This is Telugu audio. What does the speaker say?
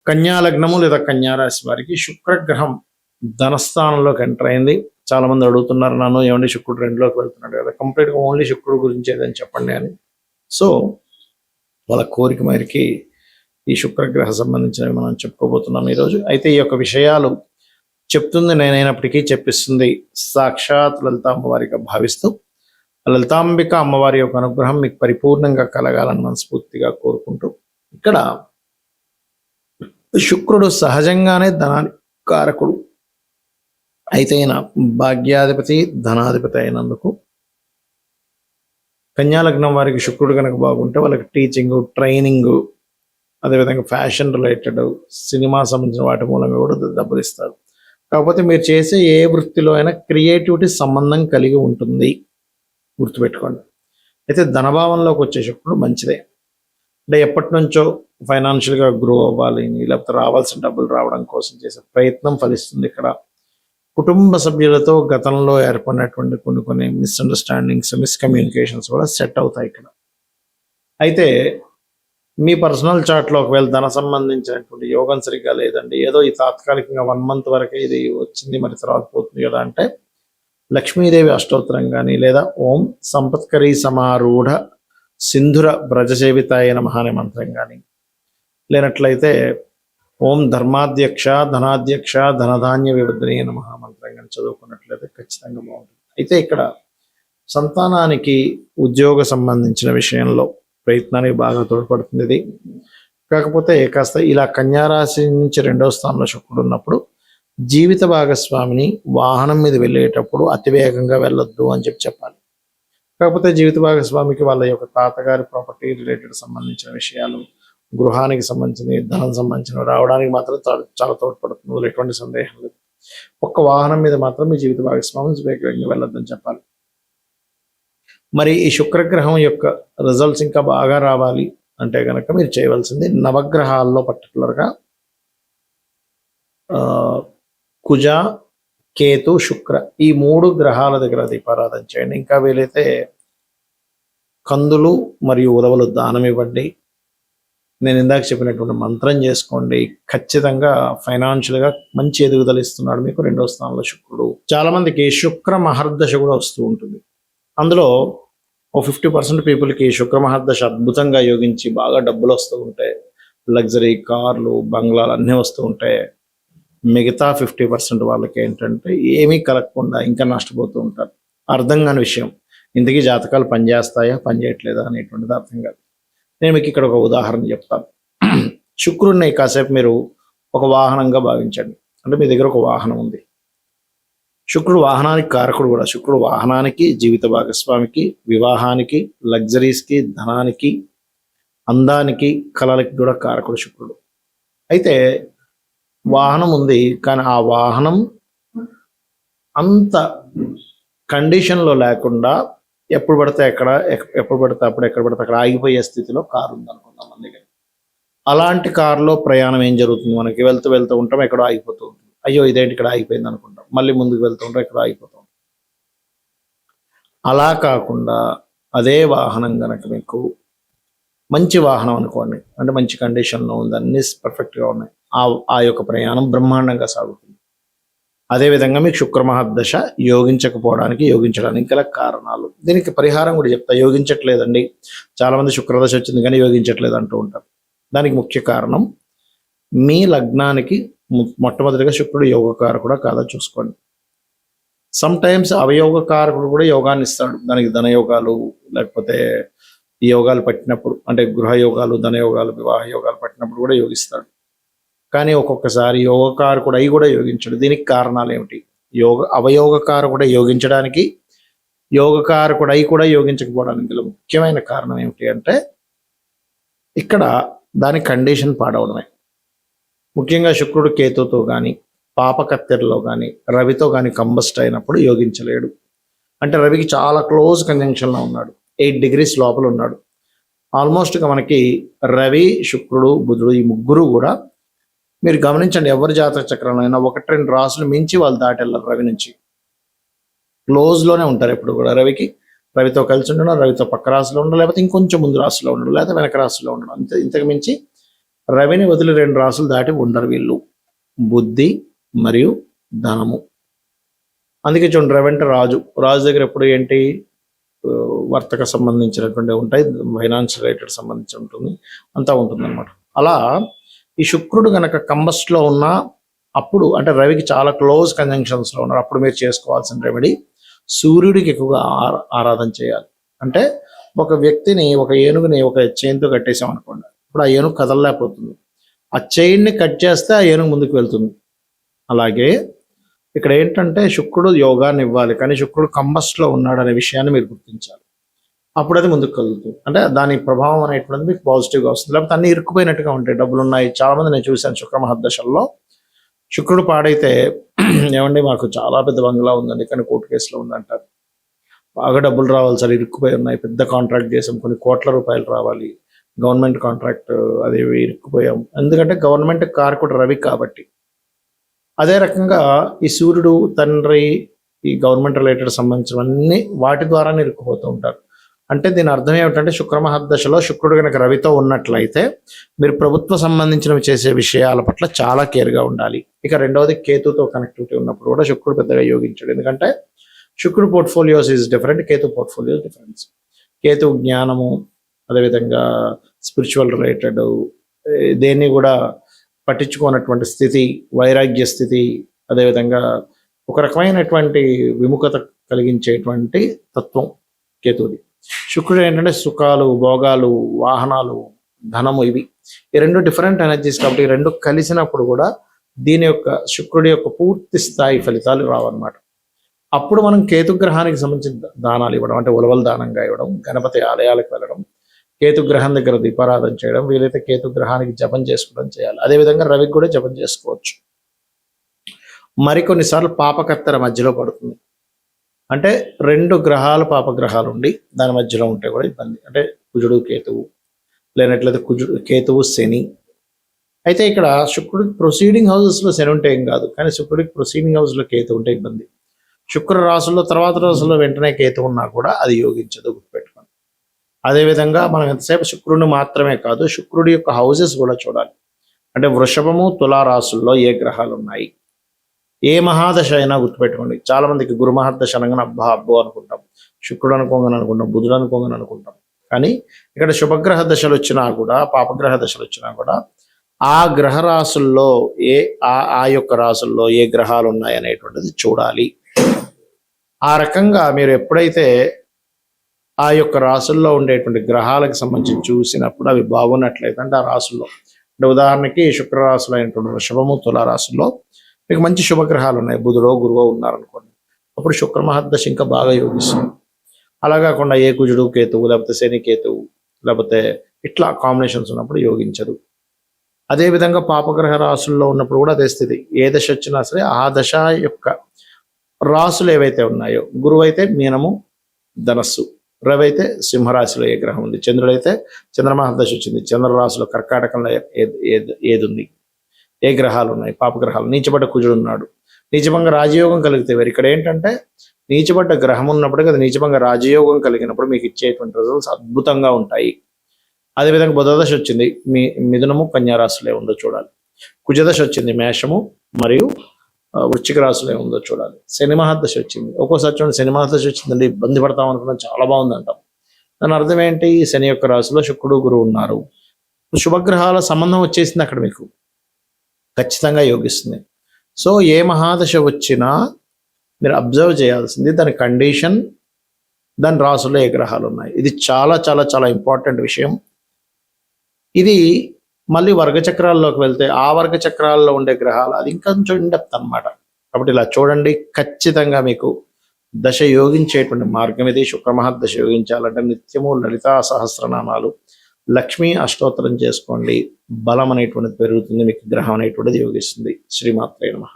కన్యా లగ్నము లేదా కన్యా రాశి వారికి శుక్రగ్రహం ధనస్థానంలోకి ఎంటర్ అయింది. చాలా మంది అడుగుతున్నారు, నన్ను ఏమండి శుక్రుడు రెండులోకి వెళ్తున్నాడు కదా, కంప్లీట్గా ఓన్లీ శుక్రుడు గురించి ఏదని చెప్పండి అని. సో వాళ్ళ కోరిక మేరకి ఈ శుక్రగ్రహ సంబంధించినవి మనం చెప్పుకోబోతున్నాం ఈరోజు. అయితే ఈ యొక్క విషయాలు చెప్తుంది నేనైనప్పటికీ చెప్పిస్తుంది సాక్షాత్ లలిత అమ్మవారిగా భావిస్తూ, లలితాంబిక అమ్మవారి యొక్క అనుగ్రహం మీకు పరిపూర్ణంగా కలగాలని మనస్ఫూర్తిగా కోరుకుంటూ, ఇక్కడ శుక్రుడు సహజంగానే ధనానికి కారకుడు అయితే ఈయన భాగ్యాధిపతి ధనాధిపతి అయినందుకు కన్యాలగ్నం వారికి శుక్రుడు కనుక బాగుంటే వాళ్ళకి టీచింగ్, ట్రైనింగ్, అదేవిధంగా ఫ్యాషన్ రిలేటెడ్, సినిమా సంబంధించిన వాటి మూలంగా కూడా దెబ్బతిస్తారు. కాకపోతే మీరు చేసే ఏ వృత్తిలో అయినా క్రియేటివిటీ సంబంధం కలిగి ఉంటుంది, గుర్తుపెట్టుకోండి. అయితే ధనభావంలోకి వచ్చే శుక్రుడు మంచిదే. అంటే ఎప్పటి నుంచో ఫైనాన్షియల్గా గ్రో అవ్వాలి, లేకపోతే రావాల్సిన డబ్బులు రావడం కోసం చేసే ప్రయత్నం ఫలిస్తుంది. ఇక్కడ కుటుంబ సభ్యులతో గతంలో ఏర్పడినటువంటి కొన్ని మిస్అండర్స్టాండింగ్స్, మిస్కమ్యూనికేషన్స్ కూడా సెట్ అవుతాయి ఇక్కడ. అయితే మీ పర్సనల్ చార్ట్లో ఒకవేళ ధన సంబంధించినటువంటి యోగం సరిగ్గా లేదండి, ఏదో ఈ తాత్కాలికంగా 1 month వరకే ఇది వచ్చింది, మరి తర్వాత పోతుంది కదా అంటే లక్ష్మీదేవి అష్టోత్తరం కానీ, లేదా ఓం సంపత్కరీ సమారూఢ సింధుర బ్రజసేవితాయ నమః అనే మంత్రం కానీ, లేనట్లయితే ఓం ధర్మాధ్యక్ష ధనాధ్యక్ష ధనధాన్య వివర్ధనీయ నమః మంత్రం కానీ చదువుకున్నట్లయితే ఖచ్చితంగా బాగుంటుంది. అయితే ఇక్కడ సంతానానికి ఉద్యోగ సంబంధించిన విషయంలో ప్రయత్నానికి బాగా తోడ్పడుతుంది ఇది. కాకపోతే కాస్త ఇలా కన్యారాశి నుంచి 2వ స్థానంలో శుక్రుడు ఉన్నప్పుడు జీవిత భాగస్వామిని వాహనం మీద వెళ్ళేటప్పుడు అతివేగంగా వెళ్ళొద్దు అని చెప్పాలి. కాకపోతే జీవిత భాగస్వామికి వాళ్ళ యొక్క తాతగారి ప్రాపర్టీ రిలేటెడ్ సంబంధించిన విషయాలు, గృహానికి సంబంధించిన, ధనం సంబంధించిన రావడానికి మాత్రం చాలా తోడ్పడుతుంది, ఎటువంటి సందేహం లేదు. ఒక్క వాహనం మీద మాత్రం మీ జీవిత భాగస్వామి వేగంగా వెళ్ళొద్దని చెప్పాలి. మరి ఈ శుక్రగ్రహం యొక్క రిజల్ట్స్ ఇంకా బాగా రావాలి అంటే కనుక మీరు చేయవలసింది నవగ్రహాల్లో పర్టికులర్గా కుజ, కేతు, శుక్ర ఈ 3 గ్రహాల దగ్గర దీపారాధన చేయండి. ఇంకా వీలైతే కందులు మరియు ఉలవలు దానం ఇవ్వండి. నేను ఇందాక చెప్పినటువంటి మంత్రం చేసుకోండి. ఖచ్చితంగా ఫైనాన్షియల్గా మంచి ఎదుగుదల ఇస్తున్నాడు మీకు 2వ స్థానంలో శుక్రుడు. చాలా మందికి శుక్ర మహర్దశ కూడా వస్తూ ఉంటుంది. అందులో ఓ 50% పీపుల్కి శుక్ర మహర్దశ అద్భుతంగా యోగించి బాగా డబ్బులు వస్తూ ఉంటాయి, లగ్జరీ కార్లు, బంగ్లాలు అన్నీ వస్తూ ఉంటాయి. మిగతా 50% వాళ్ళకి ఏంటంటే ఏమీ కలగకుండా ఇంకా నష్టపోతూ ఉంటారు. అర్థం కాని విషయం, ఇంతకీ జాతకాలు పనిచేస్తాయా పనిచేయట్లేదా అనేటువంటిది అర్థం కాదు. నేను మీకు ఇక్కడ ఒక ఉదాహరణ చెప్తాను. శుక్రుడిని కాసేపు మీరు ఒక వాహనంగా భావించండి. అంటే మీ దగ్గర ఒక వాహనం ఉంది. శుక్రుడు వాహనానికి కారకుడు కూడా. శుక్రుడు వాహనానికి, జీవిత భాగస్వామికి, వివాహానికి, లగ్జరీస్కి, ధనానికి, అందానికి, కళలకి కూడా కారకుడు శుక్రుడు. అయితే వాహనం ఉంది, కానీ ఆ వాహనం అంత కండిషన్లో లేకుండా ఎప్పుడు పడితే ఎప్పుడు పడితే అప్పుడు, ఎక్కడ పడితే అక్కడ ఆగిపోయే స్థితిలో కారు ఉందనుకుందాం మన దగ్గర. అలాంటి కారులో ప్రయాణం ఏం జరుగుతుంది, మనకి వెళ్తూ ఉంటాం, ఎక్కడో ఆగిపోతూ ఉంటుంది. అయ్యో ఇదేంటి ఇక్కడ ఆగిపోయింది అనుకుంటాం, మళ్ళీ ముందుకు వెళ్తూ ఉంటాం, ఎక్కడో ఆగిపోతాం. అలా కాకుండా అదే వాహనం కనుక మీకు మంచి వాహనం అనుకోండి, అంటే మంచి కండిషన్లో ఉంది, అన్ని పర్ఫెక్ట్గా ఉన్నాయి, ఆ యొక్క ప్రయాణం బ్రహ్మాండంగా సాగుతుంది. అదేవిధంగా మీకు శుక్ర మహర్దశ యోగించడానికి గల కారణాలు, దీనికి పరిహారం కూడా చెప్తా. యోగించట్లేదండి, చాలామంది శుక్రదశ వచ్చింది కానీ యోగించట్లేదు అంటూ ఉంటారు. దానికి ముఖ్య కారణం మీ లగ్నానికి మొట్టమొదటిగా శుక్రుడు యోగకారకుడా కాదా చూసుకోండి. సమ్ టైమ్స్ అవయోగకారకుడు కూడా యోగాన్ని ఇస్తాడు. దానికి ధనయోగాలు, లేకపోతే ఈ యోగాలు పట్టినప్పుడు, అంటే గృహయోగాలు, ధనయోగాలు, వివాహ యోగాలు పట్టినప్పుడు కూడా యోగిస్తాడు. కానీ ఒక్కొక్కసారి యోగకారకుడు అయి కూడా యోగించడు. దీనికి కారణాలు ఏమిటి? అవయోగకారకుడు యోగించడానికి, యోగకారకుడు అయి కూడా యోగించకపోవడానికి గల ముఖ్యమైన కారణం ఏమిటి అంటే ఇక్కడ దాని కండిషన్ పాడవడమే. ముఖ్యంగా శుక్రుడు కేతుతో కానీ, పాపకత్తెరలో కానీ, రవితో కానీ కంబస్ట్ అయినప్పుడు యోగించలేడు. అంటే రవికి చాలా క్లోజ్ కంజంక్షన్లో ఉన్నాడు, 8 degrees లోపల ఉన్నాడు. ఆల్మోస్ట్గా మనకి రవి, శుక్రుడు, బుధుడు ఈ ముగ్గురు కూడా మీరు గమనించండి, ఎవరి జాతక చక్రంలో అయినా 1-2 రాసులు మించి వాళ్ళు దాటెళ్ళారు. రవి నుంచి క్లోజ్లోనే ఉంటారు ఎప్పుడు కూడా. రవితో కలిసి ఉండడం, రవితో పక్క రాశిలో ఉండడం, లేకపోతే ఇంకొంచెం ముందు రాశిలో ఉండడం, లేకపోతే వెనక రాశిలో ఉండడం, ఇంతకు మించి రవిని వదిలి 2 రాసులు దాటి ఉండరు వీళ్ళు. బుద్ధి మరియు ధనము. అందుకే చూడండి, రవి అంటే రాజు. రాజు దగ్గర ఎప్పుడు ఏంటి, వర్తక సంబంధించినటువంటి ఉంటాయి, ఫైనాన్స్ రిలేటెడ్ సంబంధించి ఉంటుంది, అంతా ఉంటుంది అనమాట. అలా ఈ శుక్రుడు కనుక కంబస్ట్లో ఉన్న అప్పుడు, అంటే రవికి చాలా క్లోజ్ కంజంక్షన్స్లో ఉన్నారు, అప్పుడు మీరు చేసుకోవాల్సిన రెమెడీ సూర్యుడికి ఎక్కువగా ఆరాధన చేయాలి. అంటే ఒక వ్యక్తిని, ఒక ఏనుగుని ఒక చైన్తో కట్టేసాం అనుకోండి, ఇప్పుడు ఆ ఏనుగు కదలలేకపోతుంది. ఆ చైన్ని కట్ చేస్తే ఆ ఏనుగు ముందుకు వెళ్తుంది. అలాగే ఇక్కడ ఏంటంటే శుక్రుడు యోగాన్ని ఇవ్వాలి, కానీ శుక్రుడు కంబస్ట్లో ఉన్నాడు అనే విషయాన్ని మీరు గుర్తించాలి. అప్పుడు అది ముందుకు కలుగుతుంది. అంటే దాని ప్రభావం అనేటువంటిది మీకు పాజిటివ్గా వస్తుంది. లేకపోతే అన్ని ఇరుక్కుపోయినట్టుగా ఉంటాయి. డబ్బులు ఉన్నాయి, చాలామంది నేను చూశాను శుక్ర మహర్దశల్లో శుక్రుడు పాడైతే ఏమండి మాకు చాలా పెద్ద బంగ్లా ఉందండి కానీ కోర్టు కేసులో ఉందంటారు. బాగా డబ్బులు రావాలి సార్, ఇరుక్కుపోయి ఉన్నాయి, పెద్ద కాంట్రాక్ట్ చేసాం, కొన్ని కోట్ల రూపాయలు రావాలి, గవర్నమెంట్ కాంట్రాక్ట్, అది ఇరుక్కుపోయాం. ఎందుకంటే గవర్నమెంట్ కారకుడు రవి కాబట్టి. అదే రకంగా ఈ సూర్యుడు, తండ్రి, ఈ గవర్నమెంట్ రిలేటెడ్ సంబంధించినవన్నీ వాటి ద్వారానే ఇరుక్కుపోతూ ఉంటారు. అంటే దీని అర్థం ఏమిటంటే శుక్ర మహర్దశలో శుక్రుడు కనుక రవితో ఉన్నట్లయితే మీరు ప్రభుత్వ సంబంధించినవి చేసే విషయాల పట్ల చాలా కేర్గా ఉండాలి. ఇక రెండవది కేతుతో కనెక్టివిటీ ఉన్నప్పుడు కూడా శుక్రుడు పెద్దగా యోగించాడు. ఎందుకంటే శుక్రుడు portfolios is different, Ketu portfolios difference. Ketu జ్ఞానము, అదేవిధంగా స్పిరిచువల్ రిలేటెడ్, దేన్ని కూడా పట్టించుకోనటువంటి స్థితి, వైరాగ్య స్థితి, అదేవిధంగా ఒక రకమైనటువంటి విముఖత కలిగించేటువంటి తత్వం కేతువుది. శుక్రుడు ఏంటంటే సుఖాలు, భోగాలు, వాహనాలు, ధనము, ఇవి ఈ రెండు డిఫరెంట్ ఎనర్జీస్ కాబట్టి ఈ రెండు కలిసినప్పుడు కూడా దీని యొక్క శుక్రుడి యొక్క పూర్తి స్థాయి ఫలితాలు రావన్నమాట. అప్పుడు మనం కేతుగ్రహానికి సంబంధించిన దానాలు ఇవ్వడం, అంటే ఉలవల దానంగా ఇవ్వడం, గణపతి ఆలయాలకు వెళ్ళడం, కేతుగ్రహం దగ్గర దీపారాధన చేయడం, వీలైతే కేతుగ్రహానికి జపం చేసుకోవడం చేయాలి. అదేవిధంగా రవికి కూడా జపం చేసుకోవచ్చు. మరికొన్నిసార్లు పాపకత్తెర మధ్యలో పడుతుంది, అంటే 2 గ్రహాలు పాపగ్రహాలు ఉండి దాని మధ్యలో ఉంటే కూడా ఇబ్బంది. అంటే కుజుడు కేతువు, లేనట్లయితే కేతువు శని. అయితే ఇక్కడ శుక్రుడికి ప్రొసీడింగ్ హౌసెస్లో శని ఉంటే ఏం కాదు, కానీ శుక్రుడికి ప్రొసీడింగ్ హౌస్లో కేతు ఉంటే ఇబ్బంది. శుక్ర రాసుల్లో తర్వాత రాసుల్లో వెంటనే కేతు ఉన్నా కూడా అది యోగించదు, గుర్తుపెట్టుకోండి. అదేవిధంగా మనం ఎంతసేపు శుక్రుడిని మాత్రమే కాదు, శుక్రుడి యొక్క హౌసెస్ కూడా చూడాలి. అంటే వృషభము, తులా రాసుల్లో ఏ గ్రహాలు ఉన్నాయి, ఏ మహాదశ అయినా గుర్తుపెట్టుకోండి. చాలా మందికి గురు మహర్దశ అనగానే అబ్బో అనుకుంటాం, శుక్రుడు అనుకోగానే అనుకుంటాం, బుధుడు అనుకోగానే అనుకుంటాం. కానీ ఇక్కడ శుభగ్రహ దశలు వచ్చినా కూడా, పాపగ్రహ దశలు వచ్చినా కూడా ఆ గ్రహ రాసుల్లో ఆ యొక్క రాసుల్లో ఏ గ్రహాలు ఉన్నాయి అనేటువంటిది చూడాలి. ఆ రకంగా మీరు ఎప్పుడైతే ఆ యొక్క రాసుల్లో ఉండేటువంటి గ్రహాలకు సంబంధించి చూసినప్పుడు అవి బాగున్నట్లయితే, అంటే ఆ రాసుల్లో, అంటే ఉదాహరణకి శుక్రరాశులు అయినటువంటి వృషభము, తులా రాసుల్లో మీకు మంచి శుభగ్రహాలు ఉన్నాయి, బుధుడో గురువో ఉన్నారనుకోండి, అప్పుడు శుక్ర మహర్దశ ఇంకా బాగా యోగిస్తుంది. అలా కాకుండా ఏ కుజుడు కేతువు, లేకపోతే శని కేతువు, లేకపోతే ఇట్లా కాంబినేషన్స్ ఉన్నప్పుడు యోగించదు. అదేవిధంగా పాపగ్రహ రాసుల్లో ఉన్నప్పుడు కూడా అదే స్థితి. ఏ దశ వచ్చినా సరే ఆ దశ యొక్క రాసులు ఏవైతే ఉన్నాయో, గురువు అయితే మీనము, ధనస్సు, రవి అయితే సింహరాశిలో ఏ గ్రహం ఉంది, చంద్రుడైతే చంద్రమహర్దశ వచ్చింది, చంద్రరాశిలో కర్కాటకంలో ఏది ఉంది, ఏ గ్రహాలు ఉన్నాయి, పాపగ్రహాలు. నీచబడ్డ కుజుడు ఉన్నాడు, నీచభంగ రాజయోగం కలిగితే వేరు. ఇక్కడ ఏంటంటే నీచబడ్డ గ్రహం ఉన్నప్పటికీ అది నీచభంగ రాజయోగం కలిగినప్పుడు మీకు ఇచ్చేటువంటి రిజల్ట్స్ అద్భుతంగా ఉంటాయి. అదేవిధంగా బుధదశ వచ్చింది, మిథునము, కన్యారాశిలో ఉందో చూడాలి. కుజదశ వచ్చింది, మేషము మరియు వృశ్చిక రాశిలో ఉందో చూడాలి. శని మహర్దశ వచ్చింది, ఒక్కోసారి చూడండి శని మహర్దశ వచ్చిందండి ఇబ్బంది పడతాం అనుకున్నాం, చాలా బాగుంది అంటాం. దాని అర్థం ఏంటి, శని యొక్క రాశిలో శుక్రుడు, గురువు ఉన్నారు, శుభగ్రహాల సంబంధం వచ్చేసింది అక్కడ, మీకు ఖచ్చితంగా యోగిస్తుంది. సో ఏ మహాదశ వచ్చినా మీరు అబ్జర్వ్ చేయాల్సింది దాని కండిషన్, దాని రాసుల్లో ఏ గ్రహాలు ఉన్నాయి. ఇది చాలా చాలా చాలా ఇంపార్టెంట్ విషయం. ఇది మళ్ళీ వర్గచక్రాల్లోకి వెళ్తే ఆ వర్గచక్రాల్లో ఉండే గ్రహాలు అది ఇంకొంచెం ఇండెప్త్ అనమాట. కాబట్టి ఇలా చూడండి, ఖచ్చితంగా మీకు దశ యోగించేటువంటి మార్గం ఇది. శుక్ర మహర్దశ యోగించాలంటే నిత్యము లలితా సహస్రనామాలు, లక్ష్మీ అష్టోత్తరం చేసుకోండి, బలం అనేటువంటిది పెరుగుతుంది, మీకు గ్రహం అనేటువంటిది యోగిస్తుంది. శ్రీమాత్రే నమః.